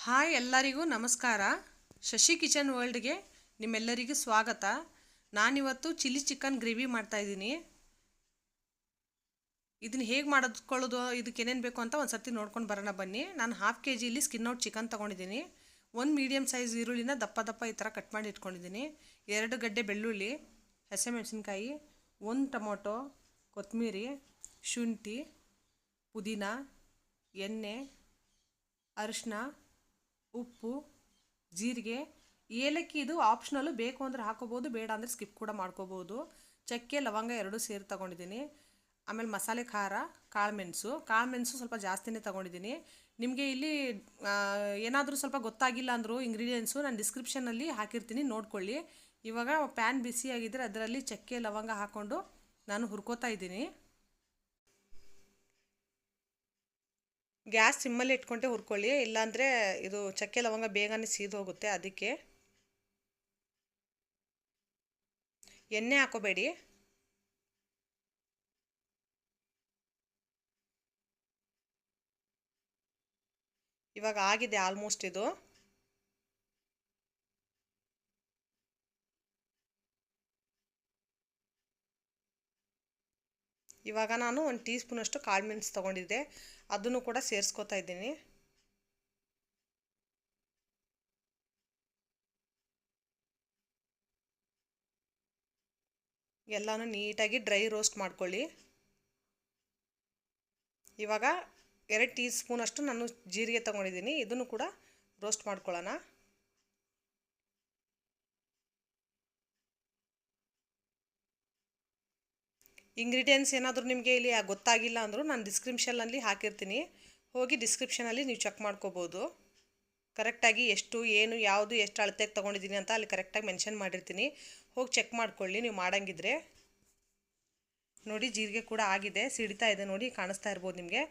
Hi ಎಲ್ಲರಿಗೂ ನಮಸ್ಕಾರ. Shashi kitchen ವರ್ಲ್ಡ್ಗೆ ನಿಮ್ಮೆಲ್ಲರಿಗೂ ಸ್ವಾಗತ. ನಾನಿವತ್ತು ಚಿಲ್ಲಿ ಚಿಕನ್ ಗ್ರೇವಿ ಮಾಡ್ತಾಯಿದ್ದೀನಿ. ಇದನ್ನು ಹೇಗೆ ಮಾಡಿಕೊಳ್ಳೋದು, ಇದಕ್ಕೆ ಏನೇನು ಬೇಕು ಅಂತ ಒಂದು ಸರ್ತಿ ನೋಡ್ಕೊಂಡು ಬರೋಣ ಬನ್ನಿ. ನಾನು ಹಾಫ್ KG ಇಲ್ಲಿ ಸ್ಕಿನ್ ಔಟ್ ಚಿಕನ್ ತೊಗೊಂಡಿದ್ದೀನಿ. ಒಂದು ಮೀಡಿಯಮ್ ಸೈಜ್ ಈರುಳ್ಳಿನ ದಪ್ಪ ದಪ್ಪ ಈ ಥರ ಕಟ್ ಮಾಡಿ ಇಟ್ಕೊಂಡಿದ್ದೀನಿ. 2 ಗಡ್ಡೆ ಬೆಳ್ಳುಳ್ಳಿ, ಹಸಿಮೆಣಸಿನ್ಕಾಯಿ, 1 ಟೊಮೊಟೊ, ಕೊತ್ತಂಬರಿ, ಶುಂಠಿ, ಪುದೀನ, ಎಣ್ಣೆ, ಅರಿಶಿನ, ಉಪ್ಪು, ಜೀರಿಗೆ, ಏಲಕ್ಕಿ. ಇದು ಆಪ್ಷನಲ್ಲು, ಬೇಕು ಅಂದರೆ ಹಾಕೋಬೋದು, ಬೇಡ ಅಂದರೆ ಸ್ಕಿಪ್ ಕೂಡ ಮಾಡ್ಕೋಬೋದು. ಚಕ್ಕೆ ಲವಂಗ 2 ಸೇರಿ ತೊಗೊಂಡಿದ್ದೀನಿ. ಆಮೇಲೆ ಮಸಾಲೆ ಖಾರ, ಕಾಳುಮೆಣಸು ಸ್ವಲ್ಪ ಜಾಸ್ತಿನೇ ತೊಗೊಂಡಿದ್ದೀನಿ. ನಿಮಗೆ ಇಲ್ಲಿ ಏನಾದರೂ ಸ್ವಲ್ಪ ಗೊತ್ತಾಗಿಲ್ಲ ಅಂದರೂ ಇಂಗ್ರೀಡಿಯೆಂಟ್ಸು ನಾನು ಡಿಸ್ಕ್ರಿಪ್ಷನಲ್ಲಿ ಹಾಕಿರ್ತೀನಿ, ನೋಡ್ಕೊಳ್ಳಿ. ಇವಾಗ ಪ್ಯಾನ್ ಬಿಸಿಯಾಗಿದ್ದರೆ ಅದರಲ್ಲಿ ಚಕ್ಕೆ ಲವಂಗ ಹಾಕ್ಕೊಂಡು ನಾನು ಹುರ್ಕೋತಾ ಇದ್ದೀನಿ. ಗ್ಯಾಸ್ ಸಿಮ್ಮಲ್ಲಿ ಇಟ್ಕೊಂಡೆ ಹುರ್ಕೊಳ್ಳಿ, ಇಲ್ಲಾಂದರೆ ಇದು ಚಕ್ಕೆ ಲವಂಗ ಬೇಗನೆ ಸೀದು ಹೋಗುತ್ತೆ. ಅದಕ್ಕೆ ಎಣ್ಣೆ ಹಾಕೋಬೇಡಿ. ಇವಾಗ ಆಗಿದೆ ಆಲ್ಮೋಸ್ಟ್ ಇದು. ಇವಾಗ ನಾನು 1 ಟೀ ಸ್ಪೂನಷ್ಟು ಕಾಳುಮೆಣಸು ತೊಗೊಂಡಿದ್ದೆ, ಅದನ್ನು ಕೂಡ ಸೇರಿಸ್ಕೊತಾ ಇದ್ದೀನಿ. ಎಲ್ಲನೂ ನೀಟಾಗಿ ಡ್ರೈ ರೋಸ್ಟ್ ಮಾಡ್ಕೊಳ್ಳಿ. ಇವಾಗ 2 ಟೀ ಸ್ಪೂನಷ್ಟು ನಾನು ಜೀರಿಗೆ ತೊಗೊಂಡಿದ್ದೀನಿ, ಇದನ್ನು ಕೂಡ ರೋಸ್ಟ್ ಮಾಡ್ಕೊಳ್ಳೋಣ. ಇಂಗ್ರೀಡಿಯೆಂಟ್ಸ್ ಏನಾದರೂ ನಿಮಗೆ ಇಲ್ಲಿ ಗೊತ್ತಾಗಿಲ್ಲ ಅಂದರೂ ನಾನು ಡಿಸ್ಕ್ರಿಪ್ಷನಲ್ಲಿ ಹಾಕಿರ್ತೀನಿ, ಹೋಗಿ ಡಿಸ್ಕ್ರಿಪ್ಷನಲ್ಲಿ ನೀವು ಚೆಕ್ ಮಾಡ್ಕೋಬೋದು. ಕರೆಕ್ಟಾಗಿ ಎಷ್ಟು ಏನು ಯಾವುದು ಎಷ್ಟು ಅಳತೆಗೆ ತೊಗೊಂಡಿದ್ದೀನಿ ಅಂತ ಅಲ್ಲಿ ಕರೆಕ್ಟಾಗಿ ಮೆನ್ಷನ್ ಮಾಡಿರ್ತೀನಿ, ಹೋಗಿ ಚೆಕ್ ಮಾಡ್ಕೊಳ್ಳಿ ನೀವು ಮಾಡಂಗಿದ್ರೆ. ನೋಡಿ, ಜೀರಿಗೆ ಕೂಡ ಆಗಿದೆ, ಸಿಡಿತಾ ಇದೆ ನೋಡಿ, ಕಾಣಿಸ್ತಾ ಇರ್ಬೋದು ನಿಮಗೆ.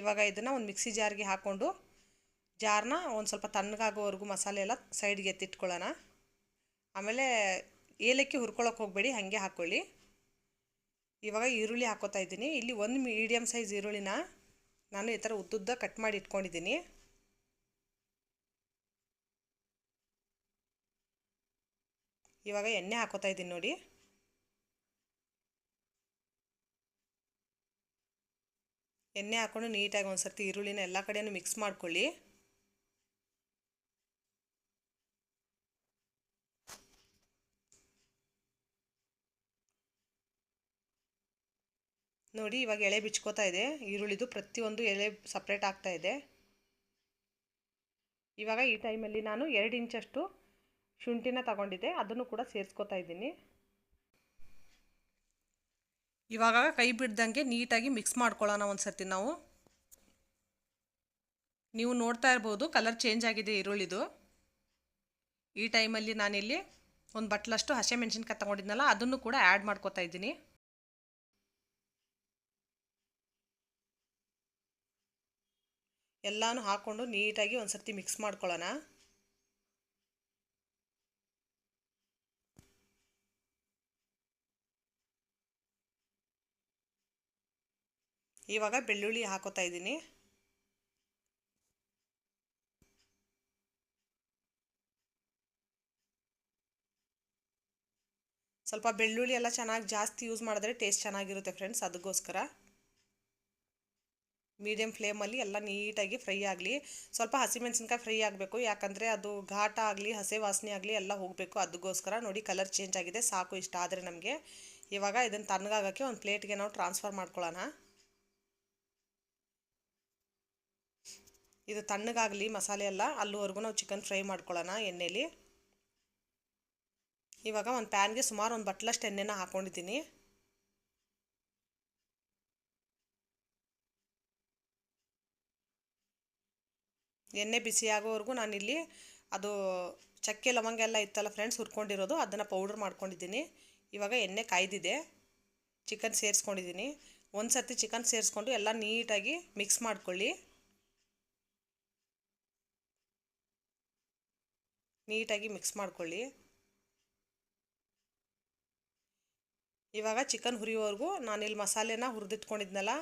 ಇವಾಗ ಇದನ್ನು ಒಂದು ಮಿಕ್ಸಿ ಜಾರ್ಗೆ ಹಾಕ್ಕೊಂಡು ಜಾರ್ನ ಒಂದು ಸ್ವಲ್ಪ ತಣ್ಣಗಾಗೋವರೆಗೂ ಮಸಾಲೆ ಎಲ್ಲ ಸೈಡ್ಗೆ ಎತ್ತಿಟ್ಕೊಳ್ಳೋಣ. ಆಮೇಲೆ ಏಲಕ್ಕಿ ಹುರ್ಕೊಳ್ಳೋಕೆ ಹೋಗಬೇಡಿ, ಹಾಗೆ ಹಾಕ್ಕೊಳ್ಳಿ. ಇವಾಗ ಈರುಳ್ಳಿ ಹಾಕೋತಾ ಇದ್ದೀನಿ. ಇಲ್ಲಿ 1 ಮೀಡಿಯಮ್ ಸೈಜ್ ಈರುಳ್ಳಿನ ನಾನು ಈ ಥರ ಉದ್ದುದ್ದ ಕಟ್ ಮಾಡಿ ಇಟ್ಕೊಂಡಿದ್ದೀನಿ. ಇವಾಗ ಎಣ್ಣೆ ಹಾಕೋತಾ ಇದ್ದೀನಿ ನೋಡಿ. ಎಣ್ಣೆ ಹಾಕ್ಕೊಂಡು ನೀಟಾಗಿ ಒಂದು ಸರ್ತಿ ಈರುಳ್ಳಿನ ಎಲ್ಲ ಕಡೆಯೂ ಮಿಕ್ಸ್ ಮಾಡ್ಕೊಳ್ಳಿ. ನೋಡಿ, ಇವಾಗ ಎಳೆ ಬಿಚ್ಕೋತಾ ಇದೆ ಈರುಳ್ಳಿದು, ಪ್ರತಿಯೊಂದು ಎಳೆ ಸಪ್ರೇಟ್ ಆಗ್ತಾ ಇದೆ. ಇವಾಗ ಈ ಟೈಮಲ್ಲಿ ನಾನು 2 ಇಂಚಷ್ಟು ಶುಂಠಿನ ತಗೊಂಡಿದ್ದೆ, ಅದನ್ನು ಕೂಡ ಸೇರಿಸ್ಕೋತಾ ಇದ್ದೀನಿ. ಇವಾಗ ಕೈ ಬಿಡ್ದಂಗೆ ನೀಟಾಗಿ ಮಿಕ್ಸ್ ಮಾಡ್ಕೊಳ್ಳೋಣ ಒಂದು ಸರ್ತಿ ನಾವು. ನೀವು ನೋಡ್ತಾ ಇರ್ಬೋದು ಕಲರ್ ಚೇಂಜ್ ಆಗಿದೆ ಈರುಳ್ಳಿದು. ಈ ಟೈಮಲ್ಲಿ ನಾನಿಲ್ಲಿ ಒಂದು ಬಟ್ಲಷ್ಟು ಹಸಿಮೆಣಸಿನ್ಕಾಯಿ ತಗೊಂಡಿದ್ನಲ್ಲ, ಅದನ್ನು ಕೂಡ ಆ್ಯಡ್ ಮಾಡ್ಕೋತಾ ಇದ್ದೀನಿ. ಎಲ್ಲನೂ ಹಾಕ್ಕೊಂಡು ನೀಟಾಗಿ ಒಂದು ಸರ್ತಿ ಮಿಕ್ಸ್ ಮಾಡ್ಕೊಳ್ಳೋಣ. ಇವಾಗ ಬೆಳ್ಳುಳ್ಳಿ ಹಾಕೋತಾ ಇದ್ದೀನಿ. ಸ್ವಲ್ಪ ಬೆಳ್ಳುಳ್ಳಿ ಎಲ್ಲ ಚೆನ್ನಾಗಿ ಜಾಸ್ತಿ ಯೂಸ್ ಮಾಡಿದ್ರೆ ಟೇಸ್ಟ್ ಚೆನ್ನಾಗಿರುತ್ತೆ ಫ್ರೆಂಡ್ಸ್, ಅದಕ್ಕೋಸ್ಕರ ಮೀಡಿಯಮ್ ಫ್ಲೇಮಲ್ಲಿ ಎಲ್ಲ ನೀಟಾಗಿ ಫ್ರೈ ಆಗಲಿ. ಸ್ವಲ್ಪ ಹಸಿಮೆಣಸಿನ್ಕಾಯಿ ಫ್ರೈ ಆಗಬೇಕು, ಯಾಕಂದರೆ ಅದು ಘಾಟ ಆಗಲಿ ಹಸೆ ವಾಸನೆ ಆಗಲಿ ಎಲ್ಲ ಹೋಗಬೇಕು, ಅದಕ್ಕೋಸ್ಕರ. ನೋಡಿ, ಕಲರ್ ಚೇಂಜ್ ಆಗಿದೆ, ಸಾಕು ಇಷ್ಟ ಆದರೆ ನಮಗೆ. ಇವಾಗ ಇದನ್ನು ತಣ್ಣಗಾಗೋಕ್ಕೆ ಒಂದು ಪ್ಲೇಟ್ಗೆ ನಾವು ಟ್ರಾನ್ಸ್ಫರ್ ಮಾಡ್ಕೊಳ್ಳೋಣ. ಇದು ತಣ್ಣಗಾಗಲಿ ಮಸಾಲೆ ಎಲ್ಲ, ಅಲ್ಲಿವರೆಗೂ ನಾವು ಚಿಕನ್ ಫ್ರೈ ಮಾಡ್ಕೊಳ್ಳೋಣ ಎಣ್ಣೆಲಿ. ಇವಾಗ ಒಂದು ಪ್ಯಾನ್ಗೆ ಸುಮಾರು ಒಂದು ಬಟ್ಲಷ್ಟು ಎಣ್ಣೆನ ಹಾಕ್ಕೊಂಡಿದ್ದೀನಿ. ಎಣ್ಣೆ ಬಿಸಿ ಆಗೋವರೆಗೂ ನಾನಿಲ್ಲಿ ಅದು ಚಕ್ಕೆ ಲವಂಗ ಎಲ್ಲ ಇತ್ತಲ್ಲ ಫ್ರೆಂಡ್ಸ್, ಹುರ್ಕೊಂಡಿರೋದು, ಅದನ್ನು ಪೌಡ್ರ್ ಮಾಡ್ಕೊಂಡಿದ್ದೀನಿ. ಇವಾಗ ಎಣ್ಣೆ ಕಾಯ್ದಿದೆ, ಚಿಕನ್ ಸೇರಿಸ್ಕೊಂಡಿದ್ದೀನಿ. ಒಂದು ಸರ್ತಿ ಚಿಕನ್ ಸೇರಿಸ್ಕೊಂಡು ಎಲ್ಲ ನೀಟಾಗಿ ಮಿಕ್ಸ್ ಮಾಡ್ಕೊಳ್ಳಿ. ನೀಟಾಗಿ ಮಿಕ್ಸ್ ಮಾಡ್ಕೊಳ್ಳಿ. ಇವಾಗ ಚಿಕನ್ ಹುರಿಯೋವರೆಗೂ ನಾನಿಲ್ಲಿ ಮಸಾಲೆನ ಹುರಿದಿಟ್ಕೊಂಡಿದ್ನಲ್ಲ,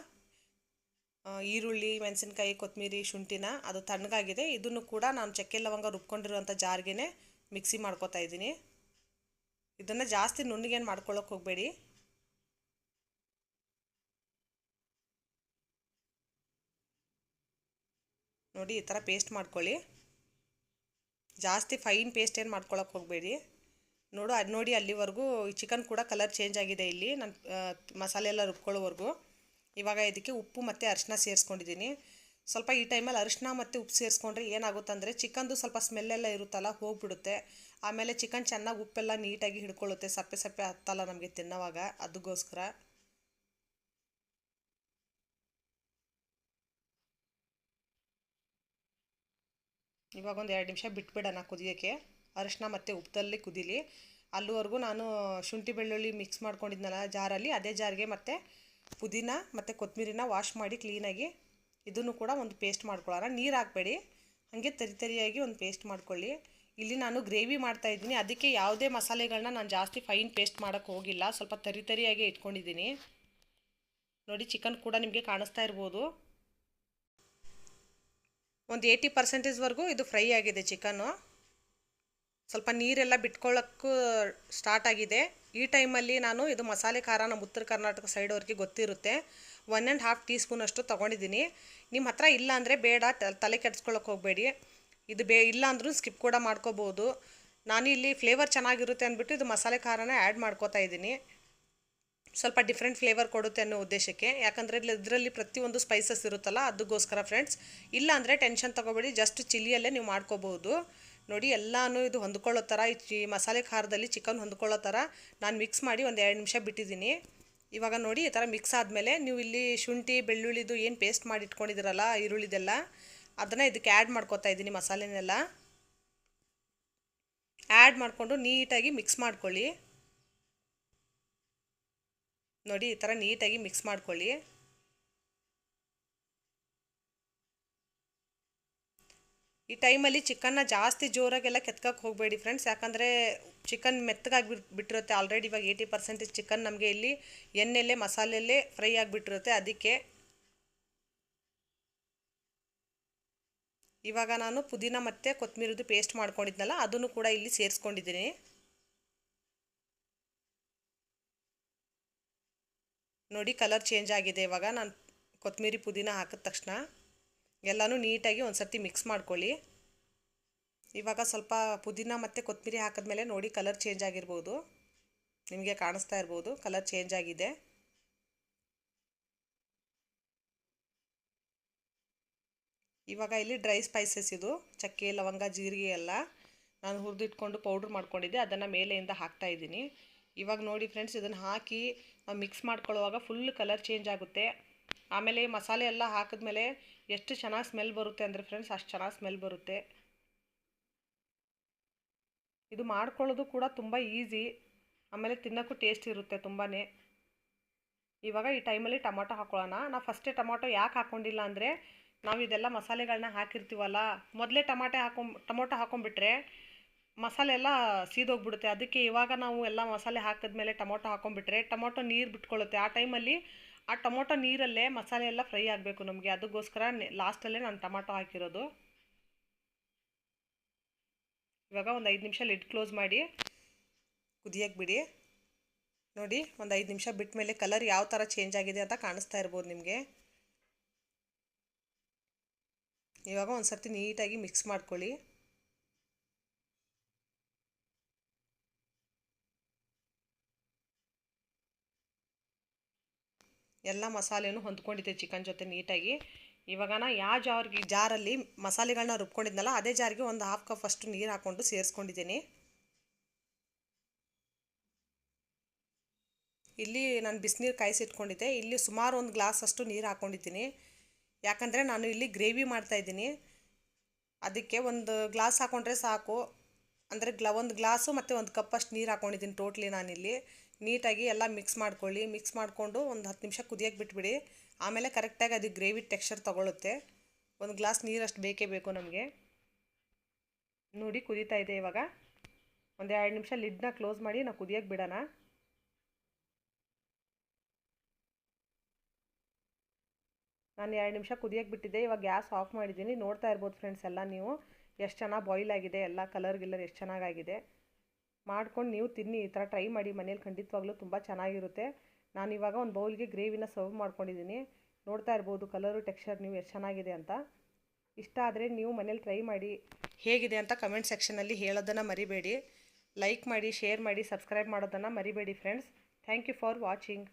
ಈರುಳ್ಳಿ, ಮೆಣಸಿನ್ಕಾಯಿ, ಕೊತ್ತಂಬರಿ, ಶುಂಠಿನ ಅದು ತಣ್ಣಗಾಗಿದೆ. ಇದನ್ನು ಕೂಡ ನಾನು ಚಕ್ಕೆ ಲವಂಗ ರುಬ್ಕೊಂಡಿರುವಂಥ ಜಾರ್ಗೆ ಮಿಕ್ಸಿ ಮಾಡ್ಕೊತಾ ಇದ್ದೀನಿ. ಇದನ್ನು ಜಾಸ್ತಿ ನುಣ್ಣಗೇನು ಮಾಡ್ಕೊಳ್ಳೋಕೆ ಹೋಗಬೇಡಿ. ನೋಡಿ ಈ ಥರ ಪೇಸ್ಟ್ ಮಾಡ್ಕೊಳ್ಳಿ. ಜಾಸ್ತಿ ಫೈನ್ ಪೇಸ್ಟ್ ಏನು ಮಾಡ್ಕೊಳ್ಳೋಕೆ ಹೋಗಬೇಡಿ. ನೋಡಿ ಅಲ್ಲಿವರೆಗೂ ಚಿಕನ್ ಕೂಡ ಕಲರ್ ಚೇಂಜ್ ಆಗಿದೆ. ಇಲ್ಲಿ ನಾನು ಮಸಾಲೆ ಎಲ್ಲ ರುಬ್ಕೊಳ್ಳೋವರೆಗೂ. ಇವಾಗ ಇದಕ್ಕೆ ಉಪ್ಪು ಮತ್ತು ಅರಿಶಿನ ಸೇರಿಸ್ಕೊಂಡಿದ್ದೀನಿ. ಸ್ವಲ್ಪ ಈ ಟೈಮಲ್ಲಿ ಅರಿಶಿನ ಮತ್ತು ಉಪ್ಪು ಸೇರಿಸ್ಕೊಂಡ್ರೆ ಏನಾಗುತ್ತಂದರೆ ಚಿಕನ್ದು ಸ್ವಲ್ಪ ಸ್ಮೆಲ್ಲೆಲ್ಲ ಇರುತ್ತಲ್ಲ, ಹೋಗ್ಬಿಡುತ್ತೆ. ಆಮೇಲೆ ಚಿಕನ್ ಚೆನ್ನಾಗಿ ಉಪ್ಪೆಲ್ಲ ನೀಟಾಗಿ ಹಿಡ್ಕೊಳ್ಳುತ್ತೆ, ಸಪ್ಪೆ ಸಪ್ಪೆ ಹತ್ತಲ್ಲ ನಮಗೆ ತಿನ್ನೋವಾಗ. ಅದಕ್ಕೋಸ್ಕರ ಇವಾಗ ಒಂದು 2 ನಿಮಿಷ ಬಿಟ್ಬಿಡೋಣ ಕುದಿಯೋಕ್ಕೆ. ಅರಿಶಿನ ಮತ್ತು ಉಪ್ಪಲ್ಲಿ ಕುದೀಲಿ. ಅಲ್ಲಿವರೆಗೂ ನಾನು ಶುಂಠಿ ಬೆಳ್ಳುಳ್ಳಿ ಮಿಕ್ಸ್ ಮಾಡ್ಕೊಂಡಿದ್ನಲ್ಲ ಜಾರಲ್ಲಿ, ಅದೇ ಜಾರಿಗೆ ಮತ್ತು ಪುದೀನ ಮತ್ತು ಕೊತ್ತಂಬರಿನ ವಾಶ್ ಮಾಡಿ ಕ್ಲೀನಾಗಿ ಇದನ್ನು ಕೂಡ ಒಂದು ಪೇಸ್ಟ್ ಮಾಡ್ಕೊಳ್ಳೋಣ. ನೀರು ಹಾಕಬೇಡಿ, ಹಾಗೆ ತರಿಯಾಗಿ ಒಂದು ಪೇಸ್ಟ್ ಮಾಡ್ಕೊಳ್ಳಿ. ಇಲ್ಲಿ ನಾನು ಗ್ರೇವಿ ಮಾಡ್ತಾಯಿದ್ದೀನಿ, ಅದಕ್ಕೆ ಯಾವುದೇ ಮಸಾಲೆಗಳನ್ನ ನಾನು ಜಾಸ್ತಿ ಫೈನ್ ಪೇಸ್ಟ್ ಮಾಡೋಕ್ಕೆ ಹೋಗಿಲ್ಲ. ಸ್ವಲ್ಪ ತರಿಯಾಗಿ ಇಟ್ಕೊಂಡಿದ್ದೀನಿ. ನೋಡಿ ಚಿಕನ್ ಕೂಡ ನಿಮಗೆ ಕಾಣಿಸ್ತಾ ಇರ್ಬೋದು. ಒಂದು 80% ಇದು ಫ್ರೈ ಆಗಿದೆ ಚಿಕನ್ನು. ಸ್ವಲ್ಪ ನೀರೆಲ್ಲ ಬಿಟ್ಕೊಳ್ಳೋಕ್ಕೂ ಸ್ಟಾರ್ಟ್ ಆಗಿದೆ. ಈ ಟೈಮಲ್ಲಿ ನಾನು ಇದು ಮಸಾಲೆ ಖಾರ ನಮ್ಮ ಉತ್ತರ ಕರ್ನಾಟಕ ಸೈಡವ್ರಿಗೆ ಗೊತ್ತಿರುತ್ತೆ, 1.5 ಟೀ ಸ್ಪೂನ್ ಅಷ್ಟು ತೊಗೊಂಡಿದ್ದೀನಿ. ನಿಮ್ಮ ಹತ್ರ ಇಲ್ಲ ಅಂದರೆ ಬೇಡ, ತಲೆ ಕೆಡಿಸ್ಕೊಳ್ಳೋಕೆ ಹೋಗಬೇಡಿ. ಇದು ಇಲ್ಲ ಅಂದ್ರೂ ಸ್ಕಿಪ್ ಕೂಡ ಮಾಡ್ಕೋಬೋದು. ನಾನು ಇಲ್ಲಿ ಫ್ಲೇವರ್ ಚೆನ್ನಾಗಿರುತ್ತೆ ಅಂದ್ಬಿಟ್ಟು ಇದು ಮಸಾಲೆ ಖಾರನ ಆ್ಯಡ್ ಮಾಡ್ಕೋತಾ ಇದ್ದೀನಿ. ಸ್ವಲ್ಪ ಡಿಫ್ರೆಂಟ್ ಫ್ಲೇವರ್ ಕೊಡುತ್ತೆ ಅನ್ನೋ ಉದ್ದೇಶಕ್ಕೆ. ಯಾಕಂದರೆ ಇದರಲ್ಲಿ ಪ್ರತಿಯೊಂದು ಸ್ಪೈಸಸ್ ಇರುತ್ತಲ್ಲ, ಅದಕ್ಕೋಸ್ಕರ ಫ್ರೆಂಡ್ಸ್. ಇಲ್ಲ ಅಂದರೆ ಟೆನ್ಷನ್ ತೊಗೋಬೇಡಿ, ಜಸ್ಟ್ ಚಿಲ್ಲಿಯಲ್ಲೇ ನೀವು ಮಾಡ್ಕೋಬೋದು. ನೋಡಿ ಎಲ್ಲನೂ ಇದು ಹೊಂದ್ಕೊಳ್ಳೋ ಥರ, ಈ ಮಸಾಲೆ ಖಾರದಲ್ಲಿ ಚಿಕನ್ ಹೊಂದ್ಕೊಳ್ಳೋ ಥರ ನಾನು ಮಿಕ್ಸ್ ಮಾಡಿ ಒಂದು 2 ನಿಮಿಷ ಬಿಟ್ಟಿದ್ದೀನಿ. ಇವಾಗ ನೋಡಿ ಈ ಥರ ಮಿಕ್ಸ್ ಆದಮೇಲೆ ನೀವು ಇಲ್ಲಿ ಶುಂಠಿ ಬೆಳ್ಳುಳ್ಳಿದು ಏನು ಪೇಸ್ಟ್ ಮಾಡಿ ಇಟ್ಕೊಂಡಿದ್ದೀರಲ್ಲ, ಈರುಳ್ಳಿದೆಲ್ಲ, ಅದನ್ನು ಇದಕ್ಕೆ ಆ್ಯಡ್ ಮಾಡ್ಕೊತಾ ಇದ್ದೀನಿ. ಮಸಾಲೆನೆಲ್ಲ ಆ್ಯಡ್ ಮಾಡಿಕೊಂಡು ನೀಟಾಗಿ ಮಿಕ್ಸ್ ಮಾಡ್ಕೊಳ್ಳಿ. ನೋಡಿ ಈ ಥರ ನೀಟಾಗಿ ಮಿಕ್ಸ್ ಮಾಡ್ಕೊಳ್ಳಿ. ಈ ಟೈಮಲ್ಲಿ ಚಿಕನ್ನ ಜಾಸ್ತಿ ಜೋರಾಗೆಲ್ಲ ಕೆತ್ಕಕ್ಕೆ ಹೋಗಬೇಡಿ ಫ್ರೆಂಡ್ಸ್, ಯಾಕಂದರೆ ಚಿಕನ್ ಮೆತ್ತಗಾಗಿ ಬಿಟ್ಟಿರುತ್ತೆ ಆಲ್ರೆಡಿ. ಇವಾಗ 80% ಚಿಕನ್ ನಮಗೆ ಇಲ್ಲಿ ಎಣ್ಣೆಲ್ಲೇ ಮಸಾಲೆಯಲ್ಲೇ ಫ್ರೈ ಆಗಿಬಿಟ್ಟಿರುತ್ತೆ. ಅದಕ್ಕೆ ಇವಾಗ ನಾನು ಪುದೀನ ಮತ್ತು ಕೊತ್ತಂಬರಿದು ಪೇಸ್ಟ್ ಮಾಡ್ಕೊಂಡಿದ್ನಲ್ಲ, ಅದನ್ನು ಕೂಡ ಇಲ್ಲಿ ಸೇರಿಸ್ಕೊಂಡಿದ್ದೀನಿ. ನೋಡಿ ಕಲರ್ ಚೇಂಜ್ ಆಗಿದೆ. ಇವಾಗ ನಾನು ಕೊತ್ತಂಬರಿ ಪುದೀನ ಹಾಕಿದ ತಕ್ಷಣ ಎಲ್ಲನೂ ನೀಟಾಗಿ ಒಂದು ಸರ್ತಿ ಮಿಕ್ಸ್ ಮಾಡ್ಕೊಳ್ಳಿ. ಇವಾಗ ಸ್ವಲ್ಪ ಪುದೀನ ಮತ್ತು ಕೊತ್ತಂಬರಿ ಹಾಕಿದ್ಮೇಲೆ ನೋಡಿ ಕಲರ್ ಚೇಂಜ್ ಆಗಿರ್ಬೋದು, ನಿಮಗೆ ಕಾಣಿಸ್ತಾ ಇರ್ಬೋದು ಕಲರ್ ಚೇಂಜ್ ಆಗಿದೆ. ಇವಾಗ ಇಲ್ಲಿ ಡ್ರೈ ಸ್ಪೈಸಸ್, ಇದು ಚಕ್ಕೆ ಲವಂಗ ಜೀರಿಗೆ ಎಲ್ಲ ನಾನು ಹುರಿದಿಟ್ಕೊಂಡು ಪೌಡ್ರ್ ಮಾಡ್ಕೊಂಡಿದ್ದೆ, ಅದನ್ನು ಮೇಲೆಯಿಂದ ಹಾಕ್ತಾಯಿದ್ದೀನಿ. ಇವಾಗ ನೋಡಿ ಫ್ರೆಂಡ್ಸ್, ಇದನ್ನು ಹಾಕಿ ನಾವು ಮಿಕ್ಸ್ ಮಾಡ್ಕೊಳ್ಳುವಾಗ ಫುಲ್ ಕಲರ್ ಚೇಂಜ್ ಆಗುತ್ತೆ. ಆಮೇಲೆ ಮಸಾಲೆ ಎಲ್ಲ ಹಾಕಿದ್ಮೇಲೆ ಎಷ್ಟು ಚೆನ್ನಾಗಿ ಸ್ಮೆಲ್ ಬರುತ್ತೆ ಅಂದರೆ ಫ್ರೆಂಡ್ಸ್, ಅಷ್ಟು ಚೆನ್ನಾಗಿ ಸ್ಮೆಲ್ ಬರುತ್ತೆ. ಇದು ಮಾಡ್ಕೊಳ್ಳೋದು ಕೂಡ ತುಂಬ ಈಸಿ, ಆಮೇಲೆ ತಿನ್ನೋಕ್ಕೂ ಟೇಸ್ಟ್ ಇರುತ್ತೆ ತುಂಬಾ. ಇವಾಗ ಈ ಟೈಮಲ್ಲಿ ಟೊಮೊಟೊ ಹಾಕ್ಕೊಳ್ಳೋಣ. ನಾವು ಫಸ್ಟೇ ಟೊಮೊಟೊ ಯಾಕೆ ಹಾಕ್ಕೊಂಡಿಲ್ಲ ಅಂದರೆ, ನಾವು ಇದೆಲ್ಲ ಮಸಾಲೆಗಳನ್ನ ಹಾಕಿರ್ತೀವಲ್ಲ, ಮೊದಲೇ ಟೊಮೊಟೊ ಹಾಕೊಂಡ್ಬಿಟ್ರೆ ಮಸಾಲೆ ಎಲ್ಲ ಸೀದೋಗ್ಬಿಡುತ್ತೆ. ಅದಕ್ಕೆ ಇವಾಗ ನಾವು ಎಲ್ಲ ಮಸಾಲೆ ಹಾಕಿದ್ಮೇಲೆ ಟೊಮೊಟೊ ಹಾಕೊಂಡ್ಬಿಟ್ರೆ ಟೊಮೊಟೊ ನೀರು ಬಿಟ್ಕೊಳ್ಳುತ್ತೆ. ಆ ಟೈಮಲ್ಲಿ ಆ ಟೊಮೊಟೊ ನೀರಲ್ಲೇ ಮಸಾಲೆ ಎಲ್ಲ ಫ್ರೈ ಆಗಬೇಕು ನಮಗೆ. ಅದಕ್ಕೋಸ್ಕರ ಲಾಸ್ಟಲ್ಲೇ ನಾನು ಟೊಮೊಟೊ ಹಾಕಿರೋದು. ಇವಾಗ ಒಂದು 5 ನಿಮಿಷ ಲಿಡ್ ಕ್ಲೋಸ್ ಮಾಡಿ ಕುದಿಯಕ್ಕೆ ಬಿಡಿ. ನೋಡಿ ಒಂದು 5 ನಿಮಿಷ ಬಿಟ್ಟ ಮೇಲೆ ಕಲರ್ ಯಾವ ಥರ ಚೇಂಜ್ ಆಗಿದೆ ಅಂತ ಕಾಣಿಸ್ತಾ ಇರ್ಬೋದು ನಿಮಗೆ. ಇವಾಗ ಒಂದು ಸರ್ತಿ ನೀಟಾಗಿ ಮಿಕ್ಸ್ ಮಾಡ್ಕೊಳ್ಳಿ. ಎಲ್ಲ ಮಸಾಲೆನೂ ಹೊಂದ್ಕೊಂಡಿದೆ ಚಿಕನ್ ಜೊತೆ ನೀಟಾಗಿ. ಇವಾಗ ನಾ ಯಾವ ಜಾರಲ್ಲಿ ಮಸಾಲೆಗಳನ್ನ ರುಬ್ಕೊಂಡಿದ್ನಲ್ಲ, ಅದೇ ಜಾರಿಗೆ ಒಂದು 1/2 ಕಪ್ ಅಷ್ಟು ನೀರು ಹಾಕ್ಕೊಂಡು ಸೇರಿಸ್ಕೊಂಡಿದ್ದೀನಿ. ಇಲ್ಲಿ ನಾನು ಬಿಸಿನೀರು ಕಾಯಿಸಿಟ್ಕೊಂಡಿದ್ದೆ. ಇಲ್ಲಿ ಸುಮಾರು 1 ಗ್ಲಾಸ್ ಅಷ್ಟು ನೀರು ಹಾಕ್ಕೊಂಡಿದ್ದೀನಿ. ಯಾಕಂದರೆ ನಾನು ಇಲ್ಲಿ ಗ್ರೇವಿ ಮಾಡ್ತಾಯಿದ್ದೀನಿ, ಅದಕ್ಕೆ 1 ಗ್ಲಾಸ್ ಹಾಕ್ಕೊಂಡ್ರೆ ಸಾಕು. ಅಂದರೆ 1 ಗ್ಲಾಸು ಮತ್ತು 1 ಕಪ್ ಅಷ್ಟು ನೀರು ಹಾಕ್ಕೊಂಡಿದ್ದೀನಿ ಟೋಟ್ಲಿ ನಾನಿಲ್ಲಿ. ನೀಟಾಗಿ ಎಲ್ಲ ಮಿಕ್ಸ್ ಮಾಡ್ಕೊಳ್ಳಿ. ಮಿಕ್ಸ್ ಮಾಡಿಕೊಂಡು ಒಂದು 10 ನಿಮಿಷ ಕುದಿಯೋಕ್ಕೆ ಬಿಟ್ಬಿಡಿ. ಆಮೇಲೆ ಕರೆಕ್ಟಾಗಿ ಅದು ಗ್ರೇವಿ ಟೆಕ್ಸ್ಚರ್ ತೊಗೊಳುತ್ತೆ. 1 ಗ್ಲಾಸ್ ನೀರಷ್ಟು ಬೇಕೇ ಬೇಕು ನಮಗೆ. ನೋಡಿ ಕುದೀತಾ ಇದೆ. ಇವಾಗ ಒಂದು 2 ನಿಮಿಷ ಲಿಡ್ನ ಕ್ಲೋಸ್ ಮಾಡಿ ನಾವು ಕುದಿಯೋಕ್ಕೆ ಬಿಡೋಣ. ನಾನು 2 ನಿಮಿಷ ಕುದಿಯೋಕ್ಕೆ ಬಿಟ್ಟಿದ್ದೆ. ಇವಾಗ ಗ್ಯಾಸ್ ಆಫ್ ಮಾಡಿದ್ದೀನಿ. ನೋಡ್ತಾ ಇರ್ಬೋದು ಫ್ರೆಂಡ್ಸ್ ಎಲ್ಲ ನೀವು ಎಷ್ಟು ಚೆನ್ನಾಗಿ ಬಾಯ್ಲ್ ಆಗಿದೆ, ಎಲ್ಲ ಕಲರ್ ಎಷ್ಟು ಚೆನ್ನಾಗಾಗಿದೆ. ಮಾಡ್ಕೊಂಡು ನೀವು ತಿನ್ನಿ, ಈ ಥರ ಟ್ರೈ ಮಾಡಿ ಮನೇಲಿ, ಖಂಡಿತವಾಗ್ಲೂ ತುಂಬ ಚೆನ್ನಾಗಿರುತ್ತೆ. ನಾನಿವಾಗ ಒಂದು ಬೌಲ್ಗೆ ಗ್ರೇವಿನ ಸರ್ವ್ ಮಾಡ್ಕೊಂಡಿದ್ದೀನಿ. ನೋಡ್ತಾ ಇರ್ಬೋದು ಕಲರು ಟೆಕ್ಸ್ಚರ್ ನೀವು ಎಷ್ಟು ಚೆನ್ನಾಗಿದೆ ಅಂತ. ಇಷ್ಟ ಆದರೆ ನೀವು ಮನೇಲಿ ಟ್ರೈ ಮಾಡಿ, ಹೇಗಿದೆ ಅಂತ ಕಮೆಂಟ್ ಸೆಕ್ಷನಲ್ಲಿ ಹೇಳೋದನ್ನು ಮರಿಬೇಡಿ. ಲೈಕ್ ಮಾಡಿ, ಶೇರ್ ಮಾಡಿ, ಸಬ್ಸ್ಕ್ರೈಬ್ ಮಾಡೋದನ್ನು ಮರಿಬೇಡಿ friends. Thank you for watching.